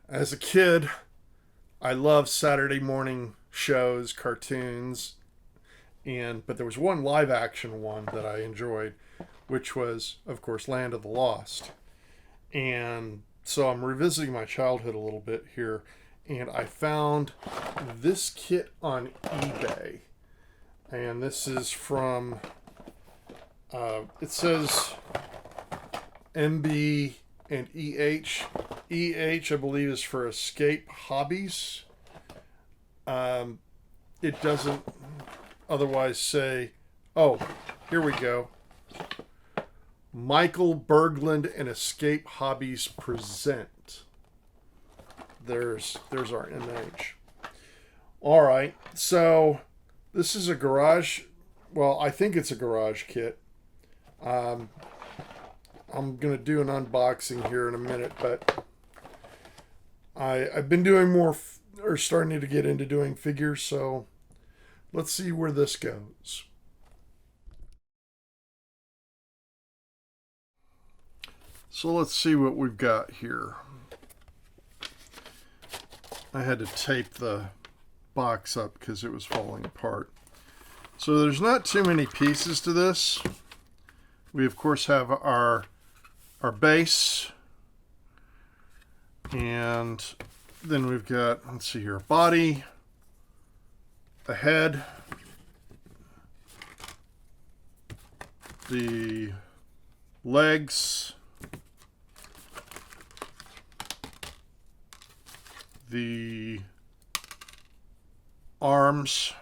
As a kid, I loved Saturday morning shows, cartoons, but there was one live action one that I enjoyed, which was, of course, Land of the Lost. And so I'm revisiting my childhood a little bit here, and I found this kit on eBay. And this is from, it says MB and EH. EH, I believe, is for Escape Hobbies. Um, it doesn't otherwise say, oh, here we go. Michael Berglund and Escape Hobbies present. There's our MH. All right, so this is a garage. Well, I think it's a garage kit. Um, I'm gonna do an unboxing here in a minute, but I've been doing more or starting to get into doing figures, so let's see where this goes. So let's see what we've got here. I had to tape the box up because it was falling apart. So there's not too many pieces to this. We of course have our base, and then we've got, let's see here, a body, a head, the legs, the arms,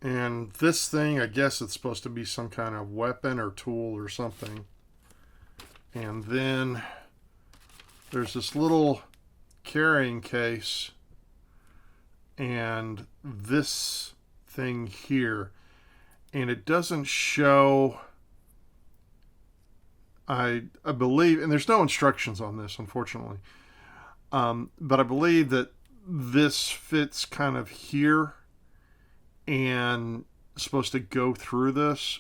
and this thing, I guess it's supposed to be some kind of weapon or tool or something. And then there's this little carrying case and this thing here. And it doesn't show, I believe, and there's no instructions on this, unfortunately. But I believe that this fits kind of here and supposed to go through this.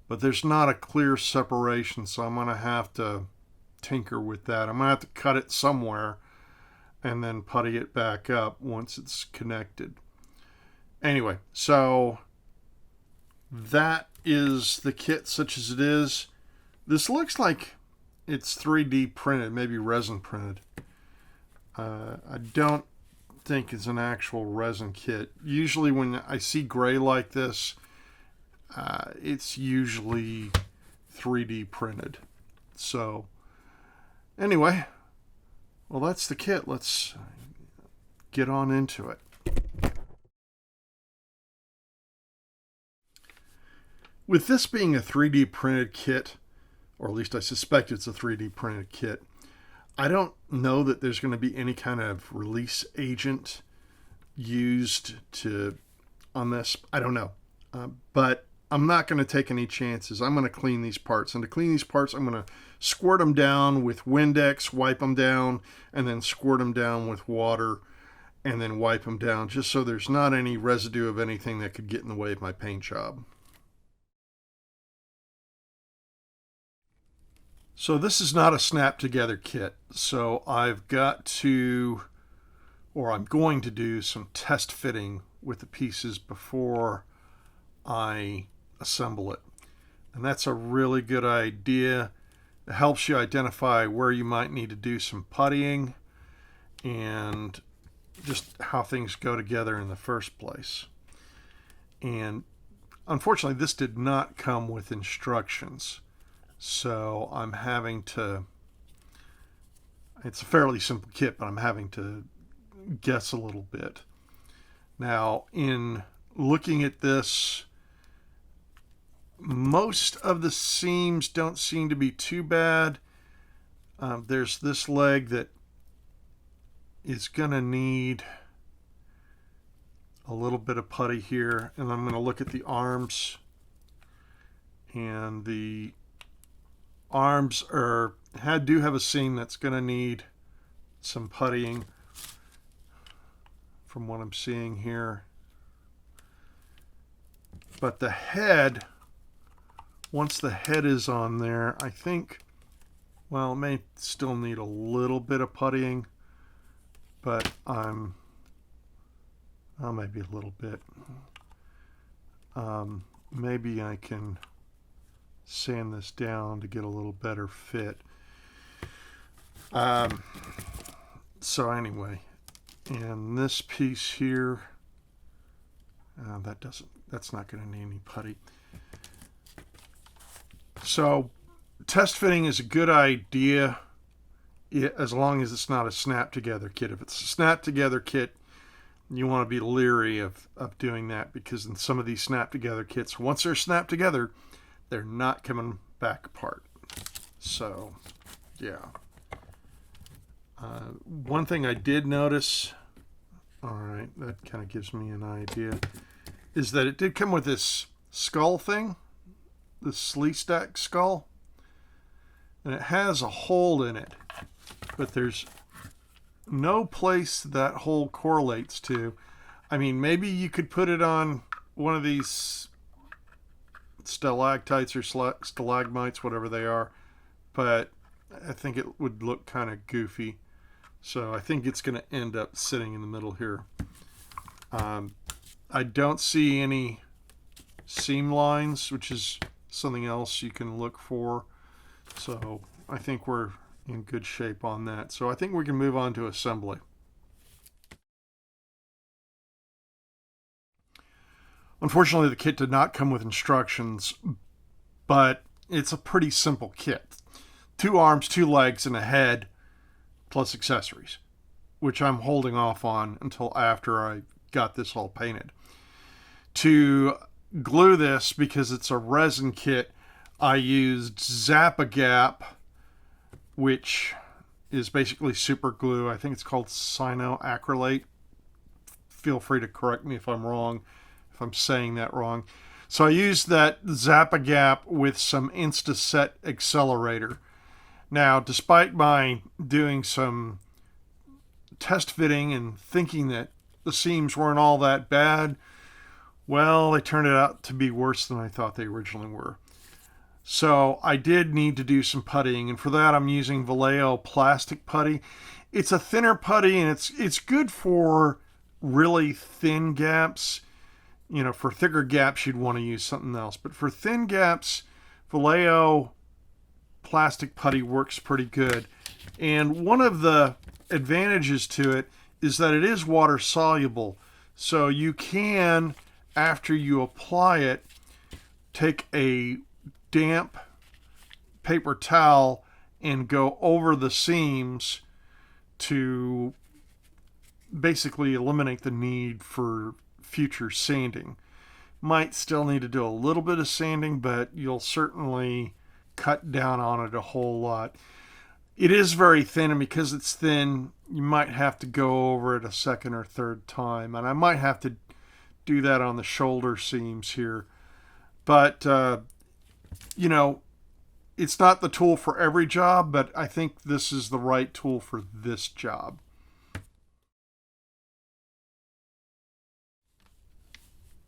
But there's not a clear separation, so I'm going to have to tinker with that. I'm going to have to cut it somewhere and then putty it back up once it's connected. Anyway, so that is the kit such as it is. This looks like it's 3D printed, maybe resin printed. I don't think it's an actual resin kit. Usually when I see gray like this, it's usually 3D printed. So anyway, well, that's the kit. Let's get on into it. With this being a 3D printed kit, or at least I suspect it's a 3D printed kit, I don't know that there's going to be any kind of release agent used on this. I don't know. But I'm not going to take any chances. I'm going to clean these parts. And to clean these parts, I'm going to squirt them down with Windex, wipe them down, and then squirt them down with water, and then wipe them down, just so there's not any residue of anything that could get in the way of my paint job. So this is not a snap together kit. So I've got to, or I'm going to do some test fitting with the pieces before I assemble it. And that's a really good idea. It helps you identify where you might need to do some puttying and just how things go together in the first place. And unfortunately, this did not come with instructions. So I'm having to, it's a fairly simple kit, but I'm having to guess a little bit. Now, in looking at this, most of the seams don't seem to be too bad. There's this leg that is going to need a little bit of putty here, and I'm going to look at the arms, and the arms do have a seam that's going to need some puttying from what I'm seeing here. But the head, once the head is on there, I think Well, it may still need a little bit of puttying, but maybe a little bit. Maybe I can sand this down to get a little better fit. So anyway, and this piece here, that's not going to need any putty. So test fitting is a good idea as long as it's not a snap together kit. If it's a snap together kit, you want to be leery of doing that, because in some of these snap together kits, once they're snapped together, they're not coming back apart. So yeah. One thing I did notice, all right, that kind of gives me an idea, is that it did come with this skull thing, the Sleestak skull, and it has a hole in it, but there's no place that hole correlates to. I mean, maybe you could put it on one of these stalactites or stalagmites, whatever they are, but I think it would look kind of goofy. So I think it's going to end up sitting in the middle here. I don't see any seam lines, which is something else you can look for. So I think we're in good shape on that. So I think we can move on to assembly. Unfortunately, the kit did not come with instructions, but it's a pretty simple kit. 2 arms, 2 legs, and a head, plus accessories, which I'm holding off on until after I got this all painted. To glue this, because it's a resin kit, I used Zap-A-Gap, which is basically super glue. I think it's called Cyanoacrylate. Feel free to correct me if I'm wrong, if I'm saying that wrong. So I used that Zap-A-Gap with some Insta-Set Accellerator. Now, despite my doing some test fitting and thinking that the seams weren't all that bad, well, they turned out to be worse than I thought they originally were. So I did need to do some puttying, and for that I'm using Vallejo plastic putty. It's a thinner putty, and it's good for really thin gaps. You know, for thicker gaps you'd want to use something else, but for thin gaps, Vallejo plastic putty works pretty good. And one of the advantages to it is that it is water soluble, so you can, after you apply it, take a damp paper towel and go over the seams to basically eliminate the need for future sanding. Might still need to do a little bit of sanding, but you'll certainly cut down on it a whole lot. It is very thin, and because it's thin, you might have to go over it a second or third time, and I might have to do that on the shoulder seams here. But you know, it's not the tool for every job, but I think this is the right tool for this job.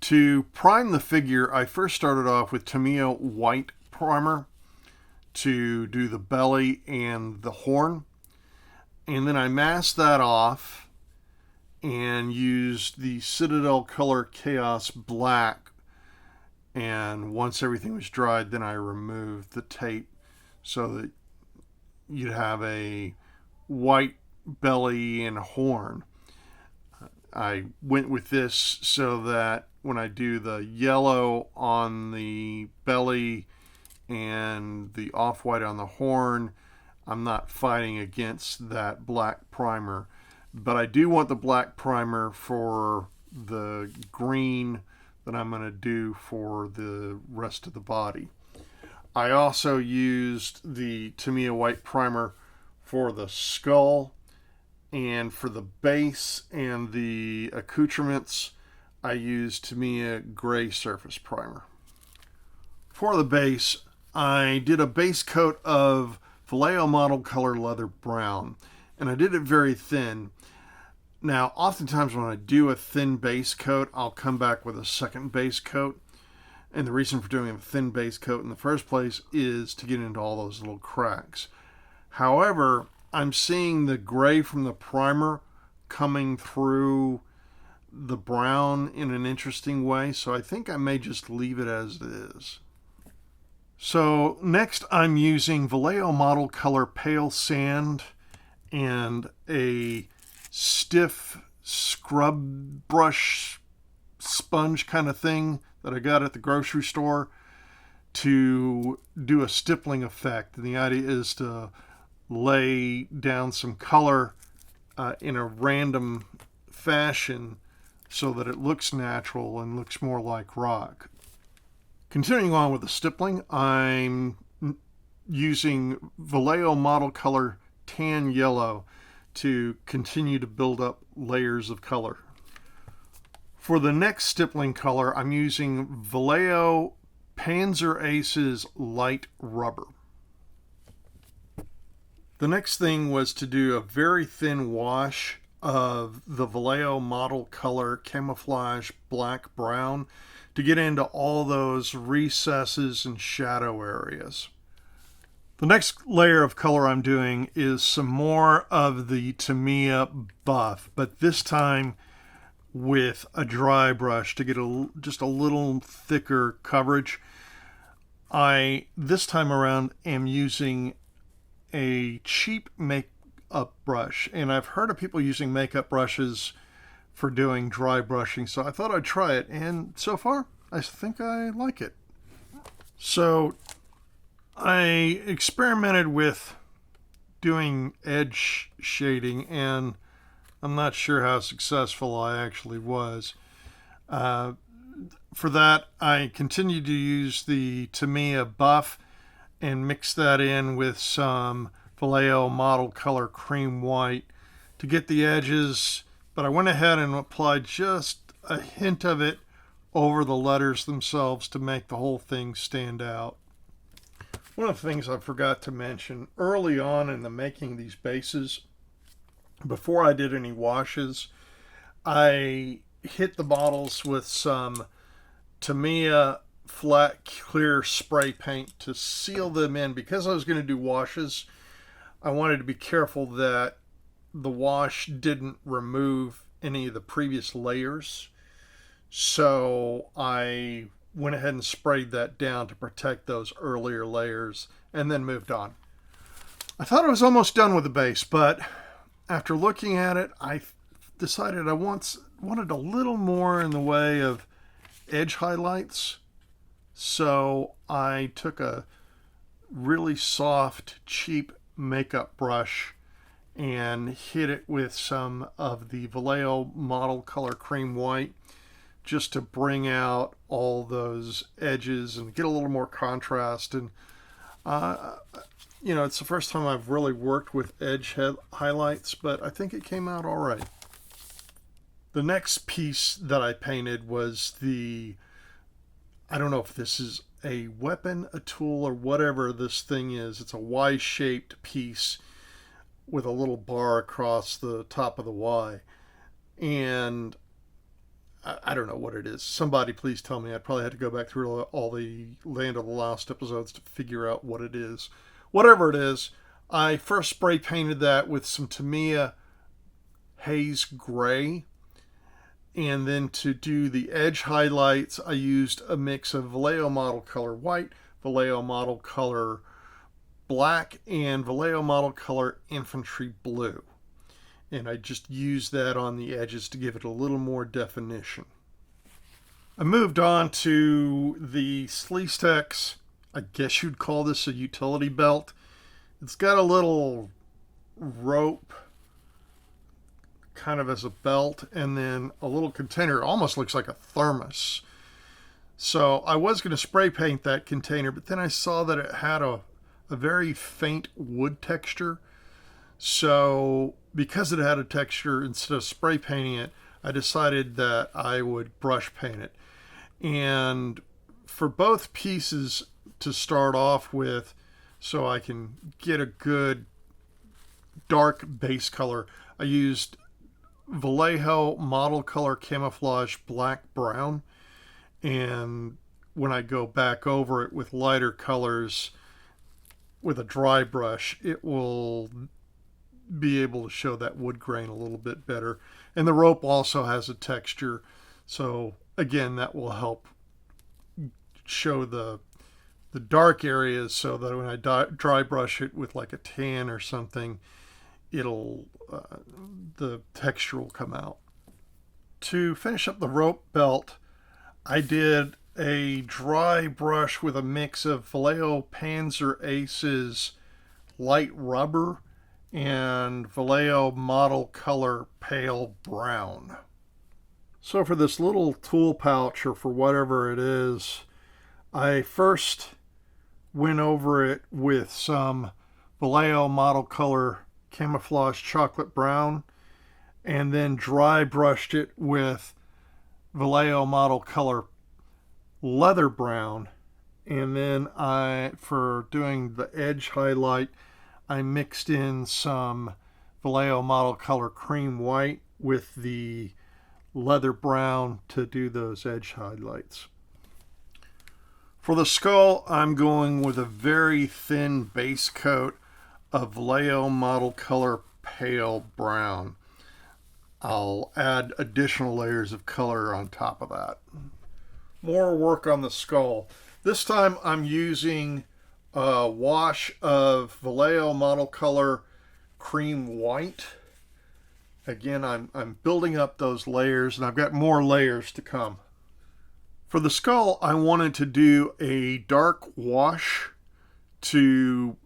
To prime the figure, I first started off with Tamiya white primer to do the belly and the horn, and then I masked that off and used the Citadel Color Chaos Black. And once everything was dried, then I removed the tape so that you'd have a white belly and horn. I went with this so that when I do the yellow on the belly and the off-white on the horn, I'm not fighting against that black primer. But I do want the black primer for the green that I'm going to do for the rest of the body. I also used the Tamiya white primer for the skull, and for the base and the accoutrements I used Tamiya gray surface primer. For the base, I did a base coat of Vallejo model color leather brown, and I did it very thin. Now, oftentimes when I do a thin base coat, I'll come back with a second base coat. And the reason for doing a thin base coat in the first place is to get into all those little cracks. However, I'm seeing the gray from the primer coming through the brown in an interesting way, so I think I may just leave it as it is. So next I'm using Vallejo Model Color Pale Sand and a stiff scrub brush sponge kind of thing that I got at the grocery store to do a stippling effect. And the idea is to lay down some color in a random fashion so that it looks natural and looks more like rock. Continuing on with the stippling, I'm using Vallejo Model Color Tan Yellow to continue to build up layers of color. For the next stippling color, I'm using Vallejo Panzer Aces Light Rubber. The next thing was to do a very thin wash of the Vallejo Model Color Camouflage Black Brown to get into all those recesses and shadow areas. The next layer of color I'm doing is some more of the Tamiya buff, but this time with a dry brush to get just a little thicker coverage. I, this time around, am using a cheap makeup brush, and I've heard of people using makeup brushes for doing dry brushing, so I thought I'd try it, and so far I think I like it. So I experimented with doing edge shading, and I'm not sure how successful I actually was. For that, I continued to use the Tamiya buff and mix that in with some Vallejo Model Color Cream White to get the edges, but I went ahead and applied just a hint of it over the letters themselves to make the whole thing stand out. One of the things I forgot to mention early on in the making of these bases, before I did any washes, I hit the bottles with some Tamiya flat clear spray paint to seal them in. Because I was going to do washes, I wanted to be careful that the wash didn't remove any of the previous layers. So I went ahead and sprayed that down to protect those earlier layers and then moved on. I thought I was almost done with the base, but after looking at it, I decided I wanted a little more in the way of edge highlights. So I took a really soft, cheap makeup brush and hit it with some of the Vallejo Model Color Cream White just to bring out all those edges and get a little more contrast. And it's the first time I've really worked with edge highlights, but I think it came out all right. The next piece that I painted was I don't know if this is a weapon, a tool, or whatever this thing is. It's a Y-shaped piece with a little bar across the top of the Y. And I don't know what it is. Somebody please tell me. I'd probably have to go back through all the Land of the Lost episodes to figure out what it is. Whatever it is, I first spray painted that with some Tamiya Haze Gray. And then to do the edge highlights, I used a mix of Vallejo Model Color White, Vallejo Model Color Black, and Vallejo Model Color Infantry Blue. And I just used that on the edges to give it a little more definition. I moved on to the Sleestak's, I guess you'd call this a utility belt. It's got a little rope kind of as a belt, and then a little container. It almost looks like a thermos. So I was going to spray paint that container, but then I saw that it had a very faint wood texture. So because it had a texture, instead of spray painting it, I decided that I would brush paint it. And for both pieces to start off with, so I can get a good dark base color, I used Vallejo Model Color Camouflage Black Brown. And when I go back over it with lighter colors, with a dry brush, it will be able to show that wood grain a little bit better. And the rope also has a texture, so again, that will help show the dark areas, so that when I dry brush it with like a tan or something, it'll the texture will come out. To finish up the rope belt, I did a dry brush with a mix of Vallejo Panzer Aces light rubber and Vallejo Model Color Pale Brown. So for this little tool pouch, or for whatever it is, I first went over it with some Vallejo Model Color Camouflage Chocolate Brown, and then dry brushed it with Vallejo Model Color Leather Brown. And then for doing the edge highlight, I mixed in some Vallejo Model Color Cream White with the Leather Brown to do those edge highlights. For the skull, I'm going with a very thin base coat of Vallejo Model Color Pale Brown. I'll add additional layers of color on top of that. More work on the skull. This time I'm using a wash of Vallejo Model Color Cream White. Again, I'm building up those layers, and I've got more layers to come. For the skull, I wanted to do a dark wash to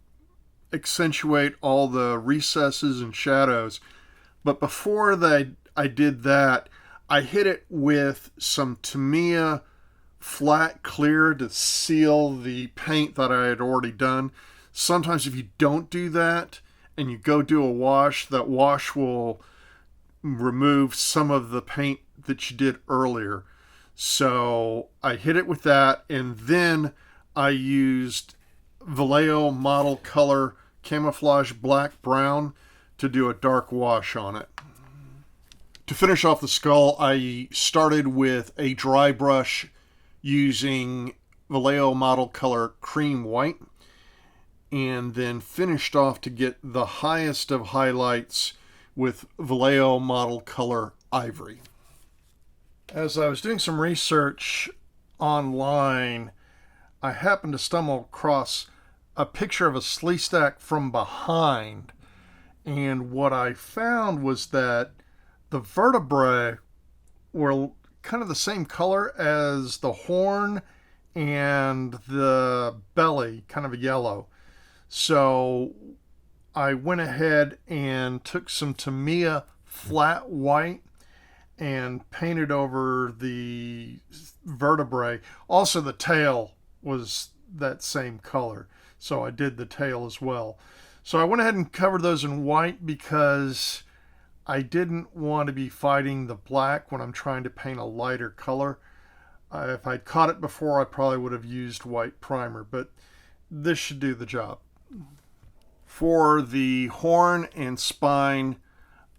accentuate all the recesses and shadows. But before I did that, I hit it with some Tamiya flat clear to seal the paint that I had already done. Sometimes if you don't do that and you go do a wash, that wash will remove some of the paint that you did earlier. So I hit it with that, and then I used Vallejo Model Color Camouflage Black Brown to do a dark wash on it. To finish off the skull, I started with a dry brush using Vallejo Model Color Cream White, and then finished off to get the highest of highlights with Vallejo Model Color Ivory. As I was doing some research online, I happened to stumble across a picture of a Sleestak from behind, and what I found was that the vertebrae were kind of the same color as the horn and the belly, kind of a yellow. So I went ahead and took some Tamiya flat white and painted over the vertebrae. Also, the tail was that same color, so I did the tail as well. So I went ahead and covered those in white because I didn't want to be fighting the black when I'm trying to paint a lighter color. If I'd caught it before, I probably would have used white primer, but this should do the job. For the horn and spine,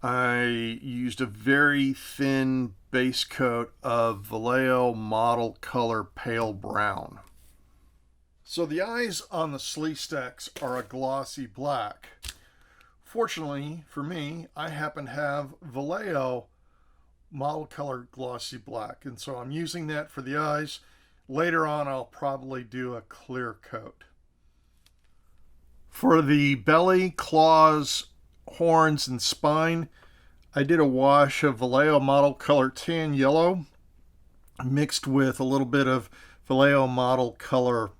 I used a very thin base coat of Vallejo Model Color Pale Brown. So the eyes on the Sleestaks are a glossy black. Fortunately for me, I happen to have Vallejo Model Color Glossy Black, and so I'm using that for the eyes. Later on, I'll probably do a clear coat. For the belly, claws, horns, and spine, I did a wash of Vallejo Model Color Tan Yellow mixed with a little bit of Vallejo Model Color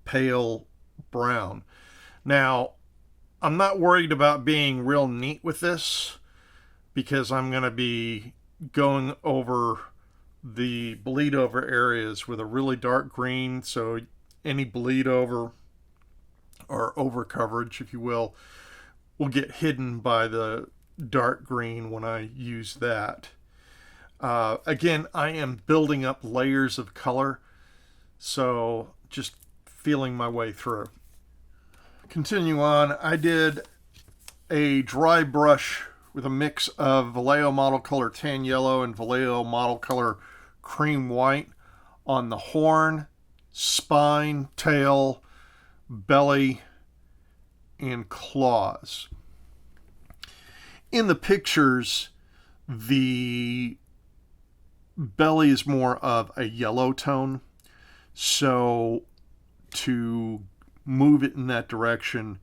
Pale Brown. Now, I'm not worried about being real neat with this because I'm going to be going over the bleed over areas with a really dark green, so any bleed over or over coverage, if you will get hidden by the dark green when I use that. Again, I am building up layers of color, so just feeling my way through. Continue on, I did a dry brush with a mix of Vallejo Model Color Tan Yellow and Vallejo Model Color Cream White on the horn, spine, tail, belly, and claws. In the pictures, the belly is more of a yellow tone, so to move it in that direction,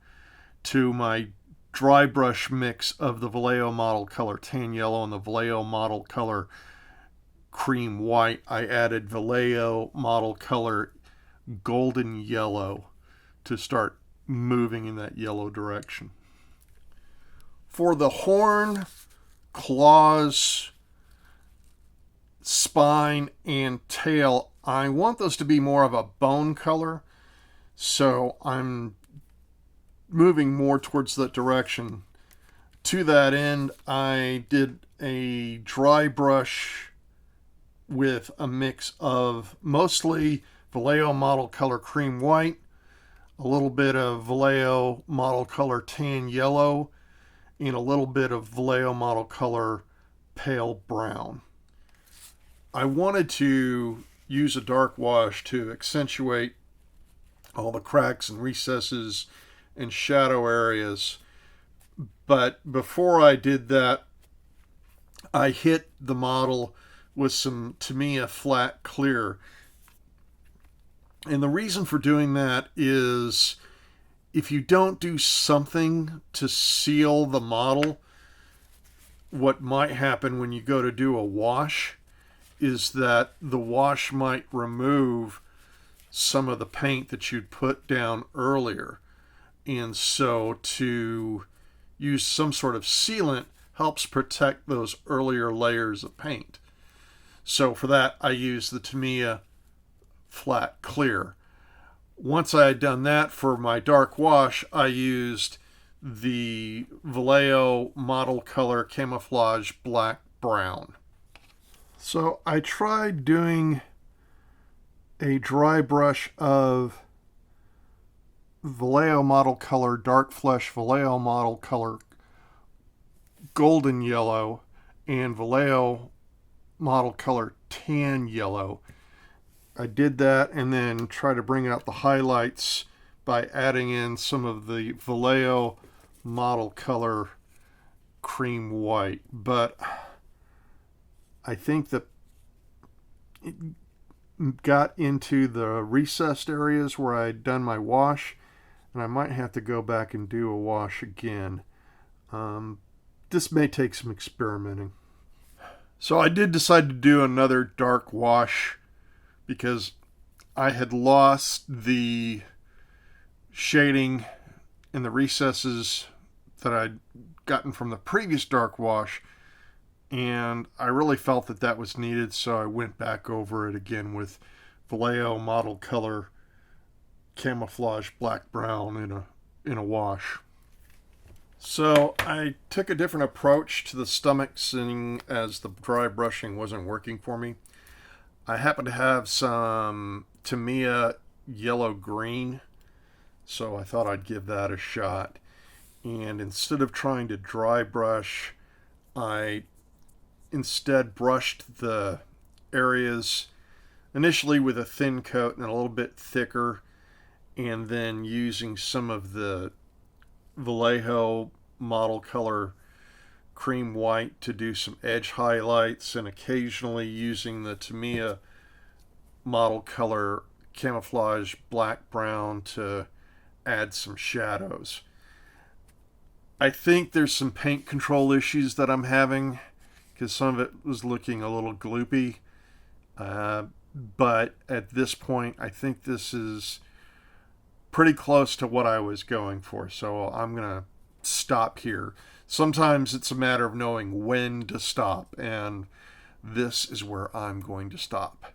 to my dry brush mix of the Vallejo model color tan yellow and the Vallejo model color cream white, I added Vallejo model color golden yellow to start moving in that yellow direction. For the horn, claws, spine, and tail, I want those to be more of a bone color, so I'm moving more towards that direction. To that end, I did a dry brush with a mix of mostly Vallejo model color cream white, a little bit of Vallejo model color tan yellow, and a little bit of Vallejo model color pale brown. I wanted to use a dark wash to accentuate all the cracks and recesses and shadow areas, but before I did that, I hit the model with some Tamiya flat clear. And the reason for doing that is if you don't do something to seal the model, what might happen when you go to do a wash is that the wash might remove some of the paint that you'd put down earlier. And so to use some sort of sealant helps protect those earlier layers of paint. So for that, I use the Tamiya flat clear. Once I had done that for my dark wash, I used the Vallejo model color camouflage black brown. So I tried doing a dry brush of Vallejo model color dark flesh, Vallejo model color golden yellow, and Vallejo model color tan yellow. I did that and then try to bring out the highlights by adding in some of the Vallejo model color cream white. But I think that it got into the recessed areas where I'd done my wash, and I might have to go back and do a wash again. This may take some experimenting. So I did decide to do another dark wash because I had lost the shading in the recesses that I'd gotten from the previous dark wash, and I really felt that that was needed, so I went back over it again with Vallejo model color camouflage black brown in a wash. So I took a different approach to the stomach, seeing as the dry brushing wasn't working for me. I happen to have some Tamiya yellow green, so I thought I'd give that a shot. And instead of trying to dry brush, I instead brushed the areas initially with a thin coat and a little bit thicker, and then using some of the Vallejo model color cream white to do some edge highlights, and occasionally using the Tamiya model color camouflage black brown to add some shadows. I think there's some paint control issues that I'm having because some of it was looking a little gloopy, but at this point I think this is pretty close to what I was going for, so I'm gonna stop here. Sometimes it's a matter of knowing when to stop, and this is where I'm going to stop.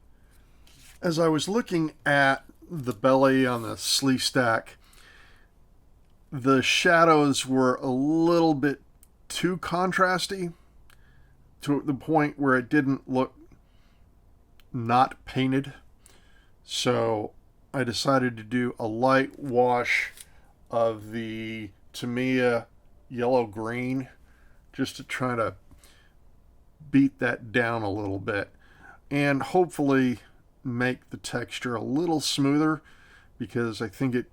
As I was looking at the belly on the Sleestak, the shadows were a little bit too contrasty to the point where it didn't look not painted. So I decided to do a light wash of the Tamiya yellow green just to try to beat that down a little bit and hopefully make the texture a little smoother, because I think it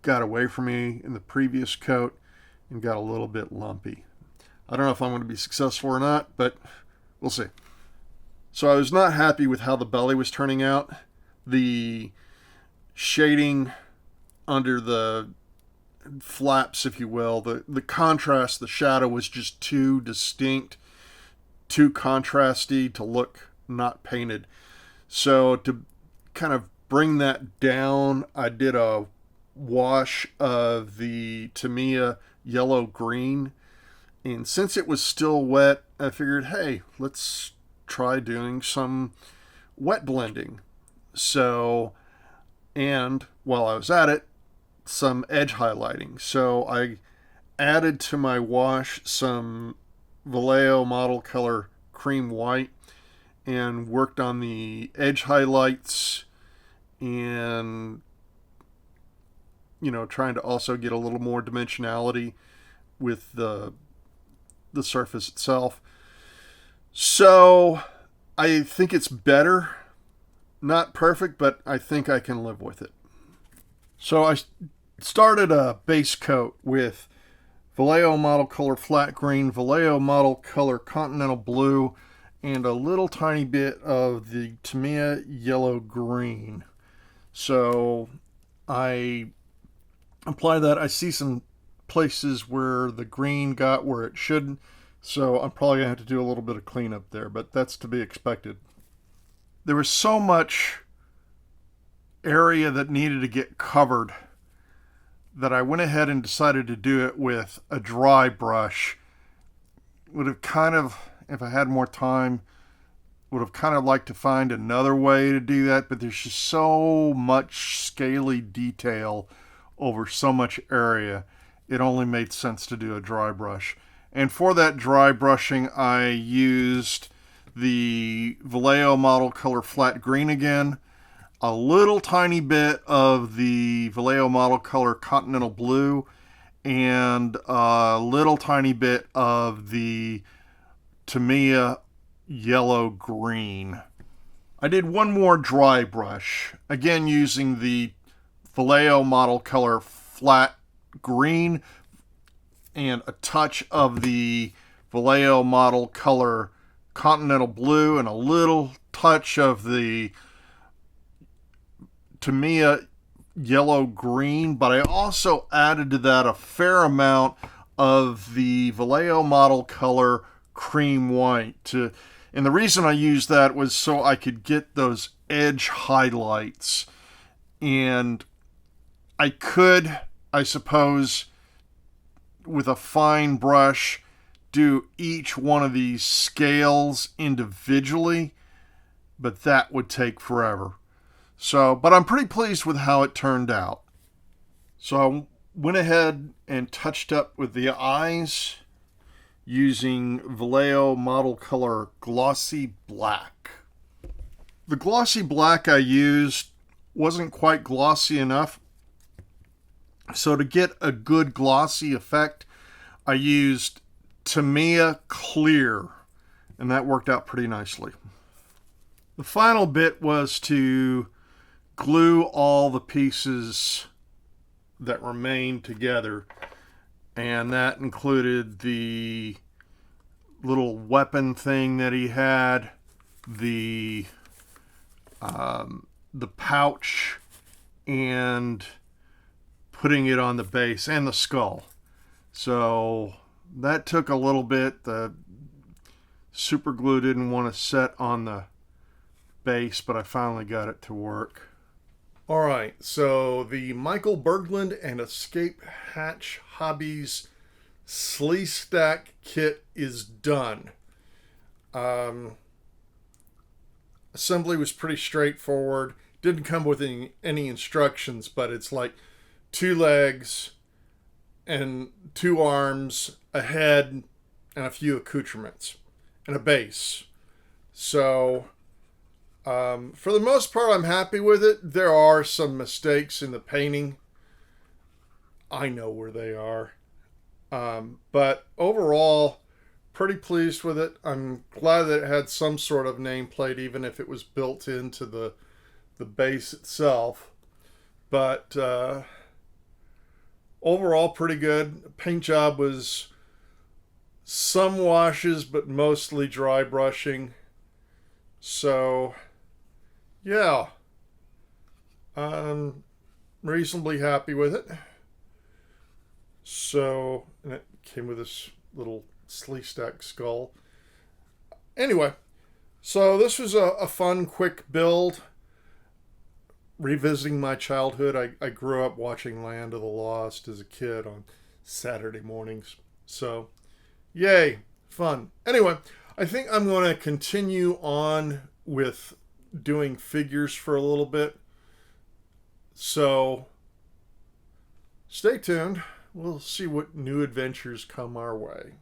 got away from me in the previous coat and got a little bit lumpy. I don't know if I'm going to be successful or not, but we'll see. So I was not happy with how the belly was turning out. The shading under the flaps, if you will, the contrast, the shadow was just too distinct, too contrasty to look not painted. So to kind of bring that down, I did a wash of the Tamiya yellow green. And since it was still wet, I figured, hey, let's try doing some wet blending. So, and while I was at it, some edge highlighting. So I added to my wash some Vallejo Model Color Cream White and worked on the edge highlights and, trying to also get a little more dimensionality with the surface itself. So I think it's better. Not perfect, but I think I can live with it. So I started a base coat with Vallejo Model Color Flat Green, Vallejo Model Color Continental Blue, and a little tiny bit of the Tamiya Yellow Green. So I apply that. I see some places where the green got where it shouldn't, so I'm probably going to have to do a little bit of cleanup there, but that's to be expected. There was so much area that needed to get covered that I went ahead and decided to do it with a dry brush. Would have kind of, if I had more time, would have kind of liked to find another way to do that, but there's just so much scaly detail over so much area. It only made sense to do a dry brush. And for that dry brushing, I used the Vallejo Model Color Flat Green again, a little tiny bit of the Vallejo Model Color Continental Blue, and a little tiny bit of the Tamiya Yellow Green. I did one more dry brush, again using the Vallejo Model Color Flat Green and a touch of the Vallejo Model Color Continental Blue and a little touch of the Tamiya Yellow Green, but I also added to that a fair amount of the Vallejo Model Color Cream White. And the reason I used that was so I could get those edge highlights. And I could, I suppose, with a fine brush, do each one of these scales individually, but that would take forever. So, but I'm pretty pleased with how it turned out. So I went ahead and touched up with the eyes using Vallejo Model Color Glossy Black. The glossy black I used wasn't quite glossy enough. So to get a good glossy effect, I used Tamiya Clear, and that worked out pretty nicely. The final bit was to glue all the pieces that remained together, and that included the little weapon thing that he had, the pouch, and putting it on the base, and the skull. So that took a little bit. The super glue didn't want to set on the base, but I finally got it to work. All right, so the Michael Berglund and Escape Hatch Hobbies Sleestak kit is done. Assembly was pretty straightforward. Didn't come with any instructions, but it's like 2 legs and 2 arms, a head, and a few accoutrements, and a base. So for the most part, I'm happy with it. There are some mistakes in the painting. I know where they are. But overall, pretty pleased with it. I'm glad that it had some sort of nameplate, even if it was built into the base itself. But Overall, pretty good. Paint job was some washes, but mostly dry brushing. So, yeah, I'm reasonably happy with it. So, and it came with this little Sleestak skull. Anyway, so this was a fun, quick build. Revisiting my childhood, I grew up watching Land of the Lost as a kid on Saturday mornings. So, yay, fun. Anyway, I think I'm going to continue on with doing figures for a little bit. So, stay tuned. We'll see what new adventures come our way.